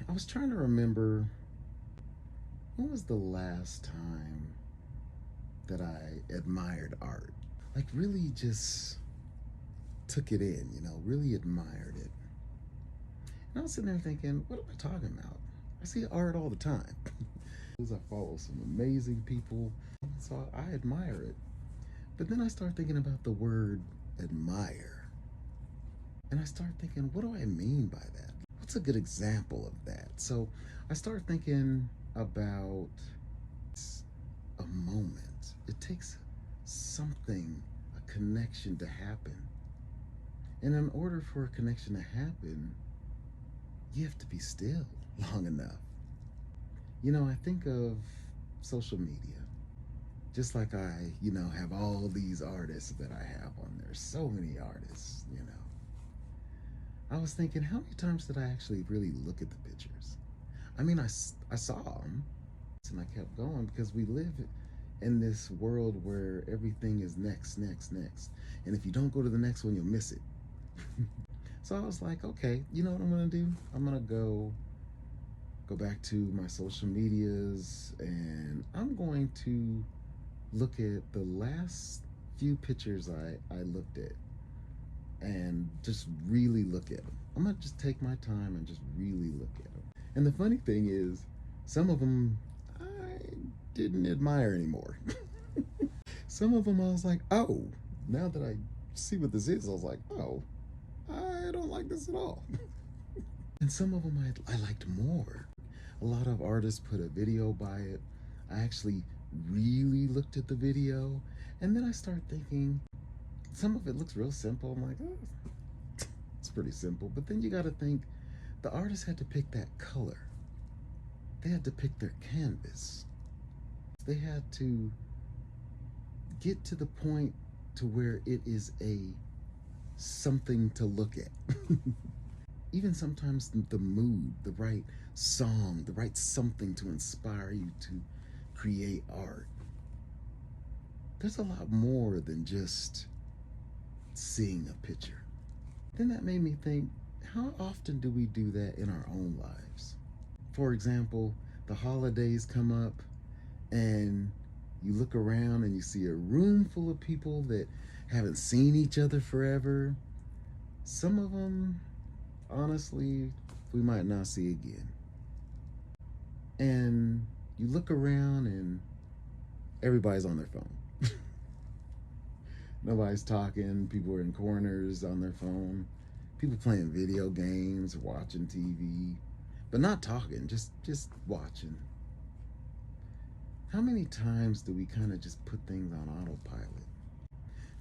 I was trying to remember when was the last time that I admired art. Like, really just took it in, really admired it. And I was sitting there thinking, what am I talking about? I see art all the time. I follow some amazing people, so I admire it. But then I start thinking about the word admire. And I start thinking, what do I mean by that? What's a good example of that? So I start thinking about a moment. It takes something, a connection to happen. And in order for a connection to happen, you have to be still long enough. I think of social media. Just like I, have all these artists that I have on there. So many artists. I was thinking, how many times did I actually really look at the pictures? I mean, I saw them and I kept going because we live in this world where everything is next, next, next. And if you don't go to the next one, you'll miss it. So I was like, okay, you know what I'm going to do? I'm going to go back to my social medias and I'm going to look at the last few pictures I looked at and just really look at them. I'm gonna just take my time and just really look at them. And the funny thing is, some of them I didn't admire anymore. Some of them I was like, oh, now that I see what this is, I was like, oh, I don't like this at all. And some of them I liked more. A lot of artists put a video by it. I actually really looked at the video, and then I start thinking, some of it looks real simple. I'm like, oh, it's pretty simple. But then you got to think the artist had to pick that color. They had to pick their canvas. They had to get to the point to where it is a something to look at. Even sometimes the mood, the right song, the right something to inspire you to create art. There's a lot more than just seeing a picture. Then that made me think, how often do we do that in our own lives? For example, the holidays come up and you look around and you see a room full of people that haven't seen each other forever. Some of them, honestly, we might not see again. And you look around and everybody's on their phone. Nobody's talking. People are in corners on their phone. People playing video games, watching TV, but not talking, just watching. How many times do we kind of just put things on autopilot?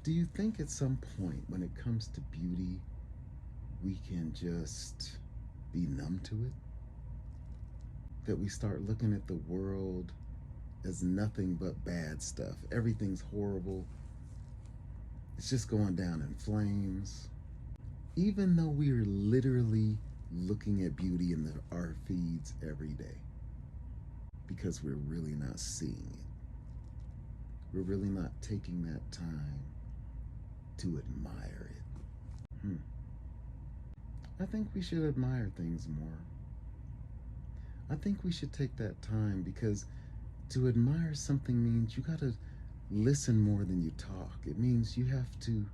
Do you think at some point when it comes to beauty, we can just be numb to it? That we start looking at the world as nothing but bad stuff. Everything's horrible. It's just going down in flames. Even though we are literally looking at beauty in our feeds every day, because we're really not seeing it. We're really not taking that time to admire it. I think we should admire things more. I think we should take that time because to admire something means you gotta listen more than you talk. It means you have to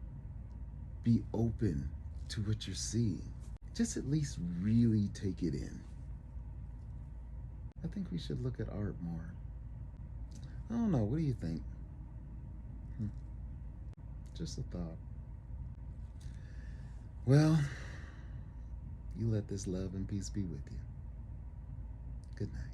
be open to what you're seeing. Just at least really take it in. I think we should look at art more. I don't know. What do you think? Just a thought. Well, you let this love and peace be with you. Good night.